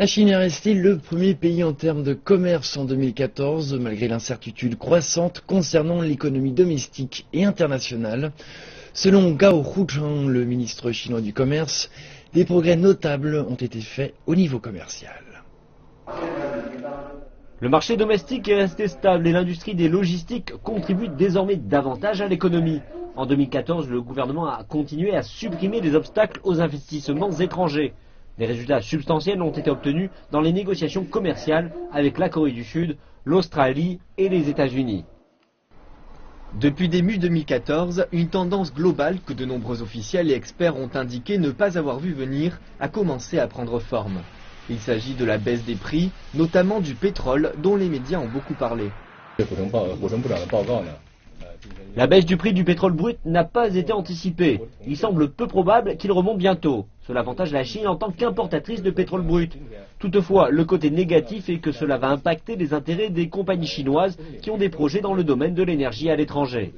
La Chine est restée le premier pays en termes de commerce en 2014, malgré l'incertitude croissante concernant l'économie domestique et internationale. Selon Gao Hucheng, le ministre chinois du Commerce, des progrès notables ont été faits au niveau commercial. Le marché domestique est resté stable et l'industrie des logistiques contribue désormais davantage à l'économie. En 2014, le gouvernement a continué à supprimer les obstacles aux investissements étrangers. Des résultats substantiels ont été obtenus dans les négociations commerciales avec la Corée du Sud, l'Australie et les États-Unis. Depuis début 2014, une tendance globale que de nombreux officiels et experts ont indiqué ne pas avoir vu venir a commencé à prendre forme. Il s'agit de la baisse des prix, notamment du pétrole, dont les médias ont beaucoup parlé. La baisse du prix du pétrole brut n'a pas été anticipée. Il semble peu probable qu'il remonte bientôt. Cela avantage la Chine en tant qu'importatrice de pétrole brut. Toutefois, le côté négatif est que cela va impacter les intérêts des compagnies chinoises qui ont des projets dans le domaine de l'énergie à l'étranger.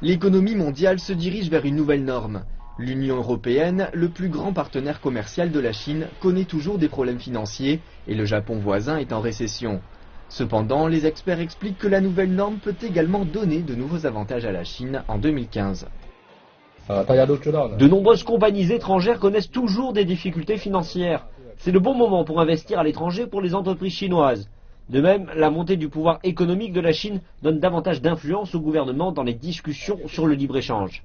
L'économie mondiale se dirige vers une nouvelle norme. L'Union européenne, le plus grand partenaire commercial de la Chine, connaît toujours des problèmes financiers et le Japon voisin est en récession. Cependant, les experts expliquent que la nouvelle norme peut également donner de nouveaux avantages à la Chine en 2015. De nombreuses compagnies étrangères connaissent toujours des difficultés financières. C'est le bon moment pour investir à l'étranger pour les entreprises chinoises. De même, la montée du pouvoir économique de la Chine donne davantage d'influence au gouvernement dans les discussions sur le libre-échange.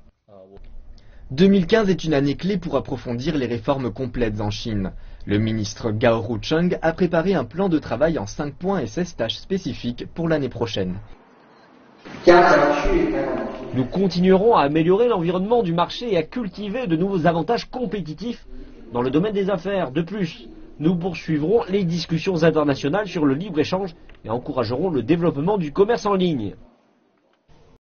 2015 est une année clé pour approfondir les réformes complètes en Chine. Le ministre Gao Hucheng a préparé un plan de travail en 5 points et 16 tâches spécifiques pour l'année prochaine. Nous continuerons à améliorer l'environnement du marché et à cultiver de nouveaux avantages compétitifs dans le domaine des affaires. De plus, nous poursuivrons les discussions internationales sur le libre-échange et encouragerons le développement du commerce en ligne.